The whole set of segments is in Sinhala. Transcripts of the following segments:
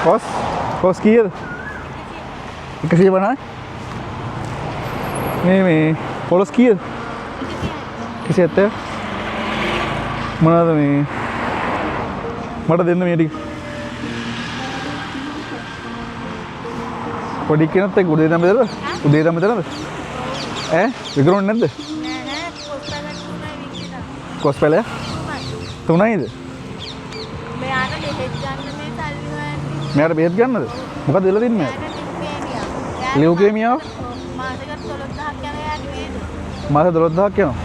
කොස් කීයද? 150යි. මේ පොලොස් කීයද? 170. මොනවද මේ මට දෙන්න මේ ටික. පොඩි කෙනෙක් එක්ක උදේ නම් බෙදලා උදේ නම් බෙදලාද? ඈ විකුණුන්නේ නැද්ද? නෑ කොස් පැලක් තුනයි විකිනා. කොස් පැලය? තුනයිද? මෙයාට බෙහෙත් ගන්න මේ සල්ලි හොයන්නේ. මෙයාට බෙහෙත් ගන්නද? මොකද වෙලා තින්නේ මෙයාට? ලියුකේමියාව? මාසෙකට 12000ක් යන යාට වේද? මාස 12000ක් යනවා.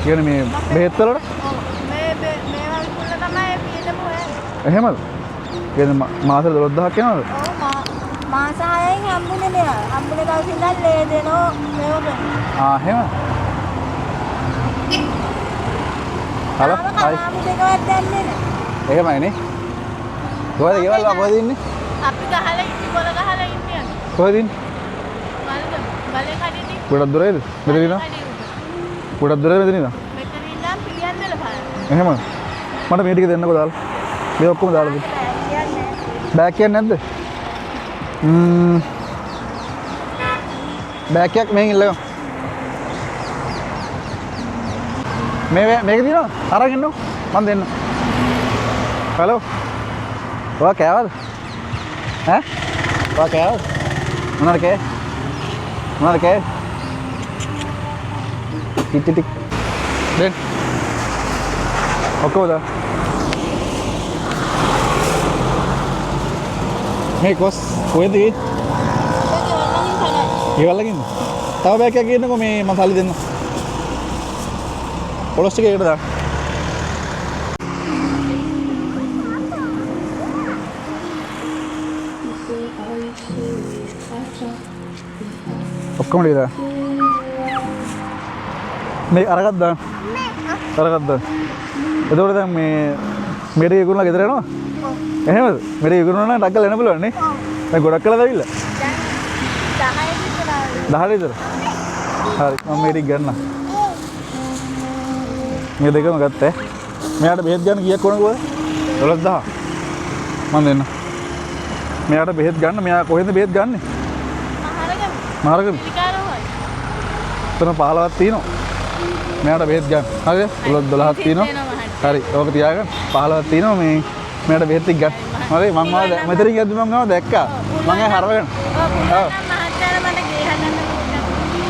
කියන්නේ මේ බෙහෙත් වලට? ඔව් මේවා විකුණලා තමයි පියදම හොයන්නේ. එහෙමද? කියන්නේ මාස 12000ක් යනවද? ඔව් මාස 6න් හම්බුනේ මෙයා. හම්බුනේ දවස් ඉඳන් ලේ දෙනෝ මේව කරනවා. ආ එහෙම. හලෝ හයි. ආපු දෙකවත් දන්නේ නැහැ. එහෙමයි නේ. කොහෙද ගෙවල් කොහෙද ඉන්නේ? අපි ගහලා ඉතිකොල ගහලා ඉන්නේ. කොහෙද ඉන්නේ? බලේ කඩේදී. ගොඩක් දුරයිද? මෙතන ඉඳන්? ගොඩක් දුරයිද මෙතන ඉඳන්? මෙතන ඉඳන් පිළියන්දල බලන්න. එහෙම. මට මේ ටික දෙන්නකෝ දාලා. මේ ඔක්කොම දාලා දෙන්න. බෑග් කියන්නේ නැද්ද? බෑග් එකක් මෙහෙන් ඉල්ලගමු. මේක දිනනවා අරන් ඉන්නෝ මම දෙන්න. හලෝ. ඔයා කෑවද? ඈ? ඔයා කෑවද? මොනවද කෑ? මොනවද කෑ? ටික් දෙන්න. ඔක්කොම දා. මේ කොස් කොහෙද ගියේ? ගෙවල්ලකින්. තව බෑග් එකක් ගන්නකො මේ මම සල්ලි දෙන්න. පොලොස් ටික එකට දාන්න. ඔක්කොම ටික දාන්න. මේ අරකට දාන්න. අරකට දාන්න. එතකොට දැන් මේ විකුණලා ගෙදර යනවා? එහෙමද? මෙරේ විකුණනවා නම් ඩග්ගල එන්න පුළුවන් නේ? දැන් ගොඩක් කළාද ඇවිල්ලා? 10 විතර. හරි මම මේ ටික ගන්නම්. මේ දෙකම ගත්තා. මෙයාට බෙහෙත් ගන්න කීයක් ඕනද කොහෙද? 12000. මම දෙන්න. මෙයාට බෙහෙත් ගන්න මෙයා කොහෙන්ද බෙහෙත් ගන්නෙ? මහරගම. එතන 15ක් තියෙනවා. මෙයාට බෙහෙත් ගන්න. හරිද? 12ක් තියෙනවා. හරි. ඕක තියාගන්න. 15ක් තියෙනවා මේ මෙයාට බෙහෙත් ටික ගන්න. හරි මම මෙතනින් යද්දි මම දැක්කා. මම ඒ හරවගෙන. ඔව්.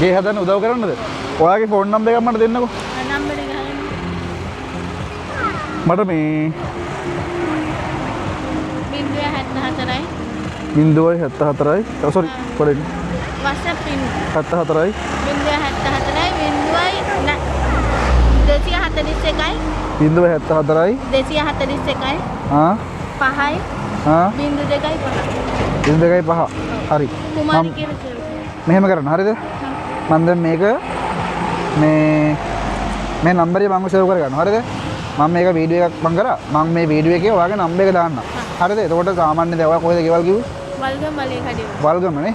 ගේ හදන්න උදව් කරන්නද? ඔයාගේ ෆෝන් නම්බර් එකක් මට දෙන්නකෝ. නම්බර එක ගන්න. මට මේ 074යි 074යි සෝරි පොඩි WhatsApp පින් 74යි 074යි 241යි 074යි 241යි ආ 5යි ආ 02යි 5 හරි කුමාරි කියලා කියනවා. මෙහෙම කරන්න හරිද මම දැන් මේක මේ නම්බරේ මම සේව් කරගන්න හරිද මම මේක වීඩියෝ එකක් මම කරා මම මේ වීඩියෝ එකේ ඔයාගේ නම්බර් එක දාන්නම් හරිද එතකොට සාමාන්‍යයෙන් දැන් ඔයා කොහෙද ගෙවල් කිව්වේ වල්ගම බලේ කඩේ වල්ගමනේ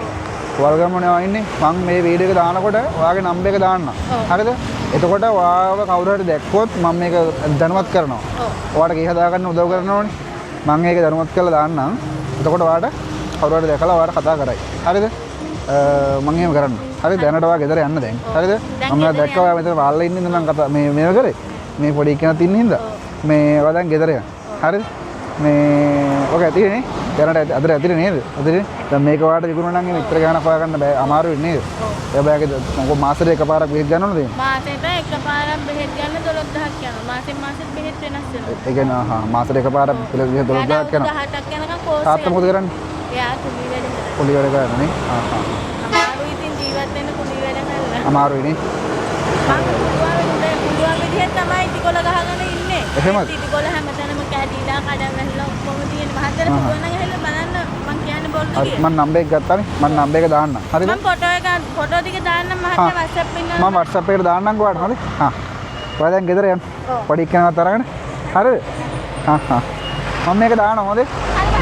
වල්ගමනේ ඔයා ඉන්නේ මම මේ වීඩියෝ එක දානකොට ඔයාගේ නම්බර් එක දාන්නම් හරිද එතකොට ඔයාව කවුරු හරි දැක්කොත් මම මේක දැනුවත් කරනවා ඔයාට ගේ හදාගන්න උදව් කරනවා ඕනේ මම මේක දැනුවත් කරලා දාන්නම් එතකොට ඔයාට කවුරු හරි දැකලා ඔයාට කතා කරයි හරිද මම එහෙම කරන්න හරි දැනට ඔයා ගෙදර යන්න දැන් හරිද මම දැක්කා ඔයා මෙතන වාල්ලා ඉන්න ඉඳන් කතා මේ කරේ මේ පොඩි කෙනෙක් ඉන්න හින්දා මේ ඔයා දැන් ගෙදර යන්න හරිද මේ ඔක ඇතිනේ දැනට අදට ඇතිනේ නේද ඇතිනේ දැන් මේක ඔයාට විකුණනවා නම් ඉතර ගානක් හොයාගන්න බෑ අමාරුයි නේද හැබැයි මොකද මාසෙට එකපාරක් බෙහෙත් ගන්න ඕනද මාසෙට එකපාරක් බෙහෙත් ගන්න 12000ක් යනවා මාසෙන් මාසෙත් බෙහෙත් වෙනස් වෙනවා ඒ කියන්නේ මාසෙට එකපාරක් බෙහෙත් 12000ක් යනවා 10ක් යනකම් කෝස් තාත්තා මොකද කරන්නේ එයා කුලි වැඩ කරනවා කුලි වැඩ කරන්නේ අමාරුයි ඉතින් ජීවත් වෙන්න කුලි වැඩ කරලා අමාරුයි නේ පුළුවන් විදිහට තමයි ඉතිකොල ගහගෙන ඉන්නේ එහෙමද ඉතිකොල හැමතැනම කැඩිලා කඩන් වැහිලා ඔක්කොම තියෙන මහත්තයර පුළුවන් නම් ඇහෙලා බලන්න මං කියන්නේ බොල්ද හරි මම නම්බර් එක ගත්තානේ මම නම්බර එක දාන්නම් හරිද මම ෆොටෝ ටික දාන්නම් මහත්තයා WhatsApp එකෙන් මම WhatsApp එකට දාන්නම් ඔයාලට හරි ඔයා දැන් ගෙදර යන්න පොඩි කෙනාවත් අරගෙන හරිද මම මේක දානවා හොඳේ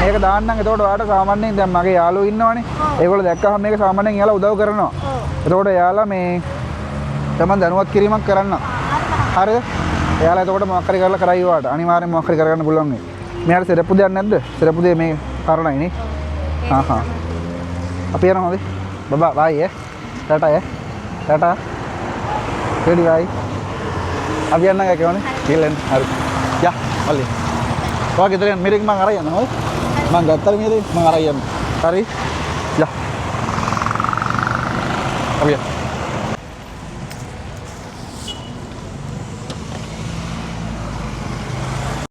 මේක දාන්නම් එතකොට ඔයාලට සාමාන්‍යයෙන් දැන් මගේ යාළුවෝ ඉන්නවනේ ඒගොල්ලෝ දැක්කහම මේක සාමාන්‍යයෙන් යාළුවා උදව් කරනවා එතකොට යාළුවා මේ තමන් දැනුවත් කිරීමක් කරන්න හරිද එයාලා එතකොට මොකක් හරි කරලා කරයි ඔයාලට අනිවාර්යෙන් මොකක් හරි කරගන්න පුළුවන් මේ මෙයාට සෙරප්පු දෙයක් නැද්ද සෙරප්පු දෙය මේ කරණයි නේ. ආහා. අපි යනවා හොඳේ. බබා බයි ටටා ටටා. ready bye. අපි යන්න ගා කියවනේ. ගිහලා හරි. යා මල්ලි. ඔයා ගෙදර යන්න මෙරෙක් මං අරන් යනවා හොඳේ. මං ගත්තා මෙරෙක් මං අරන් යන්න. හරි. යා. අපි